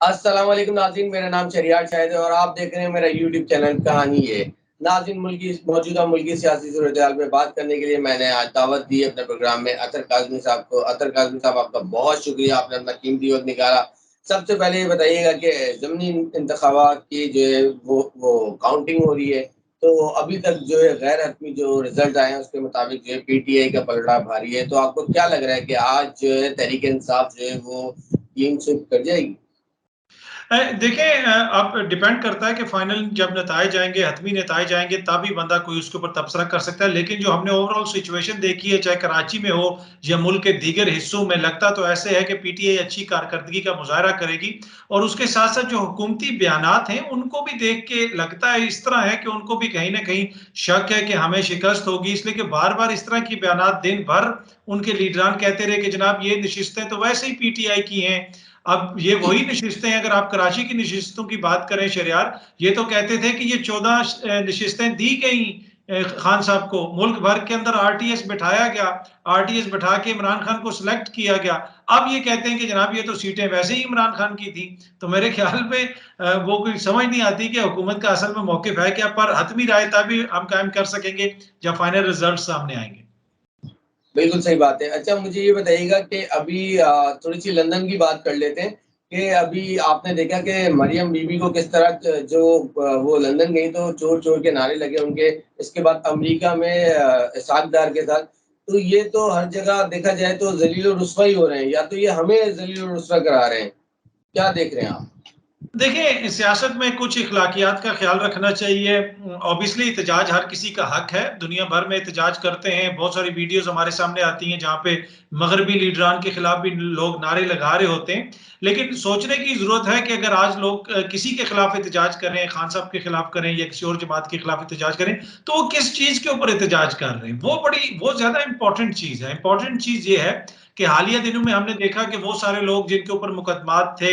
अस्सलाम वालेकुम नाज़रीन, मेरा नाम शरियार शाहिद है और आप देख रहे हैं मेरा यूट्यूब चैनल कहानी ये। नाज़रीन, मौजूदा मुल्की सियासी सूरत-ए-हाल पे बात करने के लिए मैंने आज दावत दी अपने प्रोग्राम में अतर काज़मी साहब को। अतर काज़मी साहब, आपका बहुत शुक्रिया, आपने अपना कीमती वक़्त निकाला। सबसे पहले ये बताइएगा कि ज़मनी इंतख़ाबात की जो है वो काउंटिंग हो रही है, तो अभी तक जो है गैर हतमी जो रिज़ल्ट आए हैं उसके मुताबिक जो है पीटीआई का पलड़ा भारी है। तो आपको क्या लग रहा है कि आज जो है तहरीक-ए-इंसाफ जो है वो क्लीन स्वीप कर जाएगी? देखें, अब डिपेंड करता है कि फाइनल जब नताए जाएंगे, हतमी नताए जाएंगे, तब ही बंदा कोई उसके ऊपर तबसरा कर सकता है। लेकिन जो हमने ओवरऑल सिचुएशन देखी है, चाहे कराची में हो या मुल्क के दीगर हिस्सों में, लगता तो ऐसे है कि पीटीआई अच्छी कारकर्दगी का मुजाहरा करेगी। और उसके साथ साथ जो हुकूमती बयानात हैं उनको भी देख के लगता है इस तरह है कि उनको भी कहीं ना कहीं शक है कि हमें शिकस्त होगी, इसलिए कि बार बार इस तरह की बयानात दिन भर उनके लीडरान कहते रहे कि जनाब ये नशिस्तें तो वैसे ही पीटीआई की हैं। अब ये वही नशिस्तें हैं, अगर आप कराची की नशिस्तों की बात करें शरियार, ये तो कहते थे कि ये 14 नशिस्तें दी गई खान साहब को, मुल्क भर के अंदर आरटीएस बिठाया गया, आरटीएस बिठा के इमरान खान को सिलेक्ट किया गया। अब ये कहते हैं कि जनाब ये तो सीटें वैसे ही इमरान खान की थी। तो मेरे ख्याल में वो कोई समझ नहीं आती कि हुकूमत का असल में मौकिफ है क्या, पर हतमी राय तभी हम कायम कर सकेंगे जब फाइनल रिजल्ट सामने आएंगे। बिल्कुल सही बात है। अच्छा, मुझे ये बताइएगा कि अभी थोड़ी-सी लंदन की बात कर लेते हैं कि अभी आपने देखा कि मरियम बीबी को किस तरह जो वो लंदन गई तो चोर-चोर के नारे लगे उनके, इसके बाद अमेरिका में इसहाक डार के साथ। तो ये तो हर जगह देखा जाए तो ज़लील और रुसवा ही हो रहे हैं, या तो ये हमें ज़लील और रुसवा करा रहे हैं। क्या देख रहे हैं आप? देखिए, सियासत में कुछ इखलाकियात का ख्याल रखना चाहिए। ऑब्वियसली एहतजाज हर किसी का हक है, दुनिया भर में एहतजाज करते हैं, बहुत सारी वीडियोज़ हमारे सामने आती हैं जहाँ पे मगरबी लीडरान के खिलाफ भी लोग नारे लगा रहे होते हैं। लेकिन सोचने की ज़रूरत है कि अगर आज लोग किसी के खिलाफ एहतजाज करें, खान साहब के खिलाफ करें या किसी और जमात के खिलाफ एहतजाज करें, तो वो किस चीज़ के ऊपर एहतजाज कर रहे हैं, वो ज़्यादा इंपॉर्टेंट चीज़ है। इंपॉर्टेंट चीज़ ये है कि हालिया दिनों में हमने देखा कि वो सारे लोग जिनके ऊपर मुकदमात थे,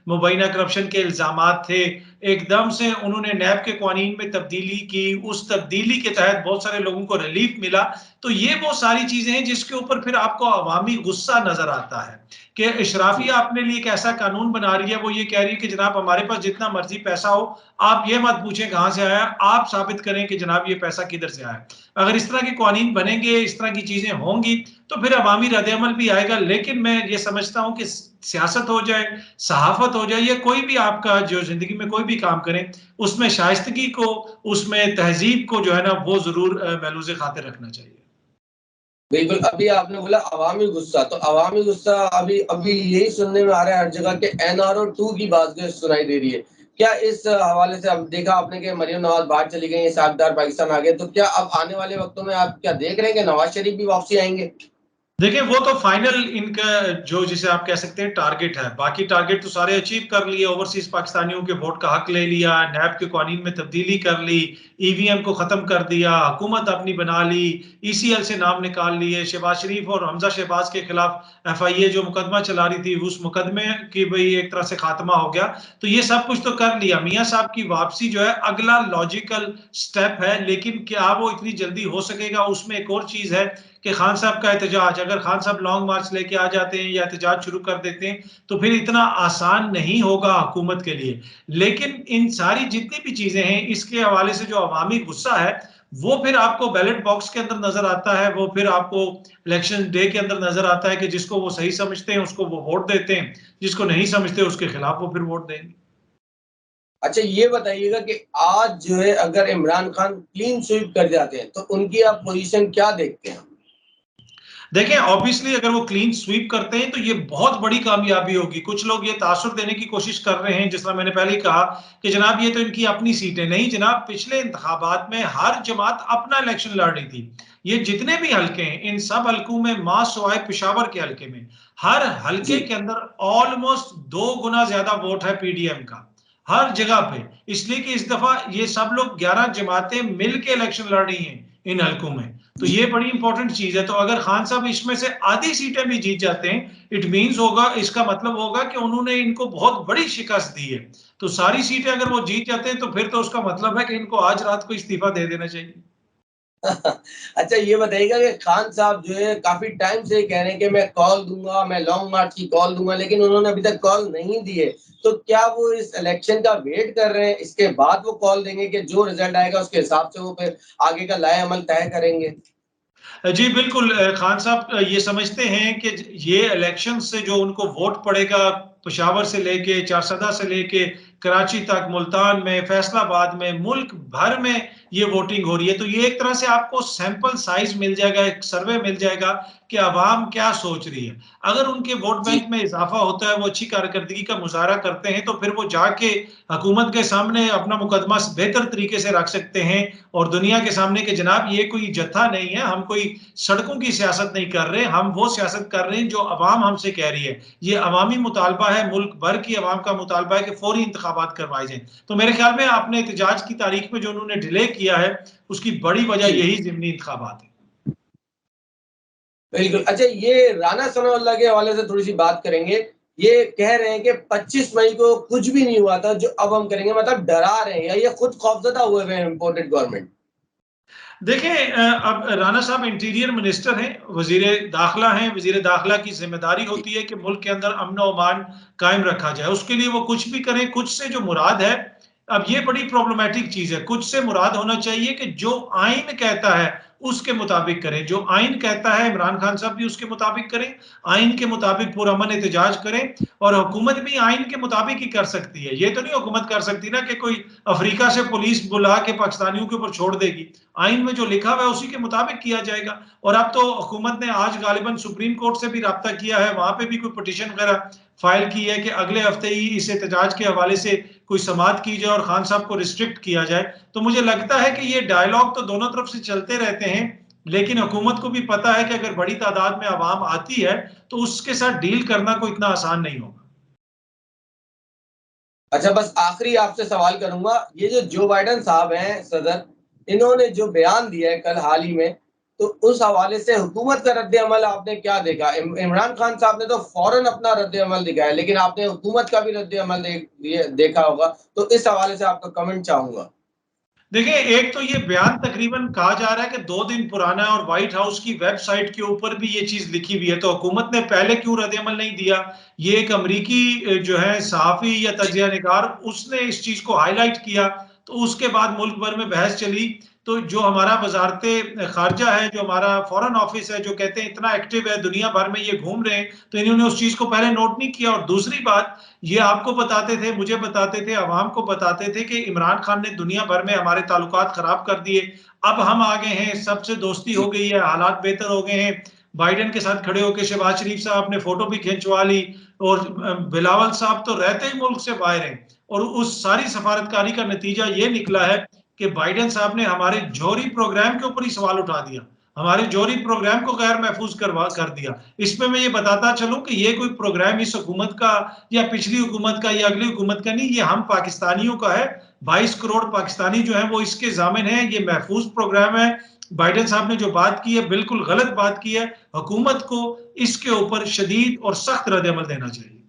मुबैना करप्शन के इल्जामात थे, एकदम से उन्होंने नैब के कानून में तब्दीली की, उस तब्दीली के तहत बहुत सारे लोगों को रिलीफ मिला। तो ये वो सारी चीजें हैं जिसके ऊपर फिर आपको अवामी गुस्सा नजर आता है कि इशराफिया अपने लिए एक ऐसा कानून बना रही है, वो ये कह रही है कि जनाब हमारे पास जितना मर्जी पैसा हो, आप ये मत पूछें कहां से आया, आप साबित करें कि जनाब ये पैसा किधर से आया। अगर इस तरह के कानून बनेंगे, इस तरह की चीजें होंगी, तो फिर अवामी रद्द-ए-अमल भी आएगा। लेकिन मैं ये समझता हूं कि सियासत हो जाए, सहाफत हो जाए, या कोई भी आपका जो जिंदगी में कोई भी काम करें, उसमें शाइस्तगी को, उसमें तहजीब को जो है ना, वो जरूर महलूज़ खातिर रखना चाहिए। बिल्कुल, अभी आपने बोला अवामी गुस्सा, तो अवामी गुस्सा अभी अभी यही सुनने में आ रहा है हर जगह के एनआरओ 2 की बात जो सुनाई दे रही है। क्या इस हवाले से अब देखा आपने कि मरियम नवाज़ बाहर चली गई, इसहाक डार पाकिस्तान आ गए, तो क्या अब आने वाले वक़्तों में आप क्या देख रहे हैं कि नवाज़ शरीफ भी वापसी आएँगे? देखिए, वो तो फाइनल इनका जो जिसे आप कह सकते हैं टारगेट है, बाकी टारगेट तो सारे अचीव कर लिए, ओवरसीज पाकिस्तानियों के वोट का हक ले लिया, नैब के कानून में तब्दीली कर ली, ईवीएम को खत्म कर दिया, हुकूमत अपनी बना ली, ईसीएल से नाम निकाल लिए, शहबाज शरीफ और हमजा शहबाज के खिलाफ एफआईए जो मुकदमा चला रही थी, उस मुकदमे की भाई एक तरह से खात्मा हो गया। तो ये सब कुछ तो कर लिया। मियाँ साहब की वापसी जो है अगला लॉजिकल स्टेप है, लेकिन क्या वो इतनी जल्दी हो सकेगा, उसमें एक और चीज है कि खान साहब का एहतजाज, अगर खान साहब लॉन्ग मार्च लेके आ जाते हैं या एहतजाज शुरू कर देते हैं, तो फिर इतना आसान नहीं होगा हुकूमत के लिए। लेकिन इन सारी जितनी भी चीजें हैं, इसके हवाले से जो अवामी गुस्सा है, वो फिर आपको बैलेट बॉक्स के अंदर नजर आता है, वो फिर आपको इलेक्शन डे के अंदर नजर आता है कि जिसको वो सही समझते हैं उसको वो वोट देते हैं, जिसको नहीं समझते उसके खिलाफ वो फिर वोट देंगे। अच्छा, ये बताइएगा कि आज जो है अगर इमरान खान क्लीन स्वीप कर जाते हैं, तो उनकी आप पोज़ीशन क्या देखते हैं? देखें, ऑब्वियसली अगर वो क्लीन स्वीप करते हैं तो ये बहुत बड़ी कामयाबी होगी। कुछ लोग ये तासुर देने की कोशिश कर रहे हैं, जिस तरह मैंने पहले ही कहा कि जनाब ये तो इनकी अपनी सीटें नहीं। जनाब, पिछले इंतखाबात में हर जमात अपना इलेक्शन लड़ रही थी। ये जितने भी हलके हैं, इन सब हलकों में सिवाय पेशावर के हलके में, हर हलके जी। के अंदर ऑलमोस्ट 2 गुना ज्यादा वोट है पीडीएम का, हर जगह पे। इसलिए कि इस दफा ये सब लोग 11 जमातें मिलकर इलेक्शन लड़ रही हैं इन हलकों में। तो ये बड़ी इंपॉर्टेंट चीज है। तो अगर खान साहब इसमें से आधी सीटें भी जीत जाते हैं, इट मींस होगा, इसका मतलब होगा कि उन्होंने इनको बहुत बड़ी शिकस्त दी है। तो सारी सीटें अगर वो जीत जाते हैं तो फिर तो उसका मतलब है कि इनको आज रात को इस्तीफा दे देना चाहिए। अच्छा ये बताइएगा कि खान साहब जो है काफ़ी टाइम से कह रहे हैं कि मैं कॉल दूँगा, मैं लॉन्ग मार्च की कॉल दूँगा, लेकिन उन्होंने अभी तक कॉल नहीं दी है। तो क्या वो इस इलेक्शन का वेट कर रहे हैं, इसके बाद वो कॉल देंगे कि जो रिज़ल्ट आएगा उसके हिसाब से वो फिर आगे का लाए-अमल तय करेंगे? जी, बिल्कुल खान साहब ये समझते हैं कि ये इलेक्शन से जो उनको वोट पड़ेगा, पेशावर से लेके चारसदा से लेके कराची तक, मुल्तान में, फैसलाबाद में, मुल्क भर में ये वोटिंग हो रही है। तो ये एक तरह से आपको सैंपल साइज़ मिल जाएगा, एक सर्वे मिल जाएगा कि अवाम क्या सोच रही है। अगर उनके वोट बैंक जी, में इज़ाफ़ा होता है, वो अच्छी कारकर्दगी का मुज़ाहरा करते हैं, तो फिर वो जाके हुकूमत के सामने अपना मुकदमा बेहतर तरीके से रख सकते हैं और दुनिया के सामने कि जनाब ये कोई जत्था नहीं है, हम कोई सड़कों की सियासत नहीं कर रहे, हम वो सियासत कर रहे हैं जो अवाम हमसे कह रही है। ये अवामी मुतालबा है, मुल्क भर की अवाम का मुतालबा है कि फौरी इंतखाबात करवाए जाएँ। तो मेरे ख्याल में आपने एहतजाज की तारीख में जो उन्होंने डिले किया है, उसकी बड़ी वजह जी। यही ज़िमनी इंतखाबात है। बिल्कुल। अच्छा ये राना सनाउल्लाह के हवाले से थोड़ी-सी बात करेंगे। ये कह रहे हैं कि 25 मई को कुछ भी नहीं हुआ था, जो अब हम करेंगे मतलब डरा रहे हैं या ये खुद खौफज़दा हुए हुए हैं इम्पोर्टेड गवर्नमेंट? देखिए अब राना साहब इंटीरियर मिनिस्टर हैं, वज़ीर दाखिला हैं, वज़ीर दाखिला की ज़िम्मेदारी जी, होती है कि मुल्क के अंदर अमन और अमान कायम रखा जाए। उसके लिए वो कुछ भी करें, कुछ से जो मुराद है, अब ये बड़ी प्रॉब्लमैटिक चीज़ है। कुछ से मुराद होना चाहिए कि जो आइन कहता है, उसके मुताबिक करें। जो आइन कहता है, इमरान खान साहब भी उसके मुताबिक करें, आइन के मुताबिक पुरअमन एहतजाज करें और हुकूमत भी आइन के मुताबिक ही कर सकती है। ये तो नहीं हुकूमत कर सकती ना कि कोई अफ्रीका से पुलिस बुला के पाकिस्तानियों के ऊपर छोड़ देगी। आइन में जो लिखा हुआ है उसी के मुताबिक किया जाएगा। और अब तो हुकूमत ने आज गालिबन सुप्रीम कोर्ट से भी राब्ता किया है, वहां पे भी कोई पिटीशन वगैरह फाइल की है कि अगले हफ्ते ही इस एहतजाज के हवाले से कोई समाअत की जाए और खान साहब को रिस्ट्रिक्ट किया जाए। तो मुझे लगता है कि ये डायलॉग तो दोनों तरफ से चलते रहते हैं, लेकिन हुकूमत को भी पता है कि अगर बड़ी तादाद में आवाम आती है तो उसके साथ डील करना कोई इतना आसान नहीं होगा। अच्छा बस आखिरी आपसे सवाल करूँगा, ये जो जो बाइडेन साहब हैं सदर, इन्होंने जो बयान दिया है कल हाल ही में, तो उस हवाले से हुकूमत का रद्द-ए-अमल आपने क्या देखा? इमरान खान साहब ने तो फ़ौरन अपना रद्द-ए-अमल दिखाया, लेकिन आपने हुकूमत का भी रद्द-ए-अमल देखा होगा, तो इस हवाले से आपका कमेंट चाहूँगा। देखिए, एक तो ये बयान तकरीबन कहा जा रहा है कि 2 दिन पुराना है और व्हाइट हाउस की वेबसाइट के ऊपर भी ये चीज़ लिखी हुई है, तो हुकूमत ने पहले क्यों रद्द-ए-अमल नहीं दिया? ये एक अमरीकी जो है सहाफ़ी या जी, तज्ज़िया निगार उसने इस चीज़ को हाइलाइट किया, तो उसके बाद मुल्क भर में बहस चली। तो जो हमारा वज़ारत ख़ारिजा है, जो हमारा फ़ॉरेन ऑफ़िस है, जो कहते हैं इतना एक्टिव है, दुनिया भर में ये घूम रहे हैं, तो इन्होंने उस चीज़ को पहले नोट नहीं किया। और दूसरी बात, ये आपको बताते थे, मुझे बताते थे, अवाम को बताते थे कि इमरान खान ने दुनिया भर में हमारे ताल्लुकात खराब कर दिए। अब हम आ गए हैं, सबसे दोस्ती हो जी। गई है, हालात बेहतर हो गए हैं। बाइडेन के साथ खड़े होके शहबाज शरीफ साहब ने फ़ोटो भी खिंचवा ली और बिलावल साहब तो रहते ही मुल्क से बाहर हैं। और उस सारी सफारतकारी का नतीजा ये निकला है कि बाइडेन साहब ने हमारे जौहरी प्रोग्राम के ऊपर ही सवाल उठा दिया। हमारे जौहरी प्रोग्राम को गैर महफूज कर दिया। इसमें मैं ये बताता चलूँ कि ये कोई प्रोग्राम इस हुकूमत का या पिछली हुकूमत का या अगली हुकूमत का नहीं, ये हम पाकिस्तानियों का है। 22 करोड़ पाकिस्तानी जो हैं वो इसके ज़ामिन हैं, ये महफूज प्रोग्राम है। बाइडेन साहब ने जो बात की है बिल्कुल गलत बात की है। हुकूमत को इसके ऊपर शदीद और सख्त रद्द-ए-अमल देना चाहिए।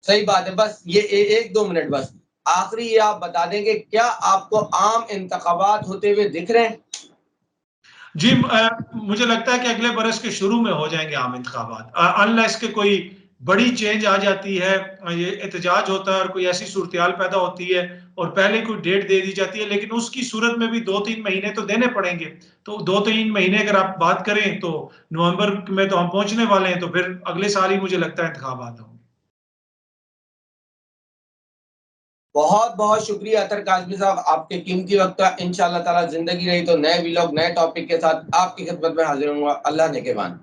सही बात है, बस ये 1-2 मिनट बस। आखिरी ये आप बता दें कि क्या आपको आम इंतखाबात होते हुए दिख रहे हैं? जी मुझे लगता है कि अगले बरस के शुरू में हो जाएँगे आम इंतखाबात अनलेस के कोई बड़ी चेंज आ जाती है ये एहतजाज होता है और कोई ऐसी सूरत-ए-हाल पैदा होती है और पहले कोई डेट दे दी जाती है, लेकिन उसकी सूरत में भी 2-3 महीने तो देने पड़ेंगे। तो 2-3 महीने अगर आप बात करें तो नवंबर में तो हम पहुँचने वाले हैं, तो फिर अगले साल ही मुझे लगता है इंतखाबात होंगे। बहुत-बहुत शुक्रिया अतर काज़मी साहब, आपके कीमती वक़्त का इंशाअल्लाह ताला ज़िंदगी रही तो नए व्लॉग, नए टॉपिक के साथ आपकी खिदमत में हाज़िर होऊँगा। अल्लाह नेगहबान।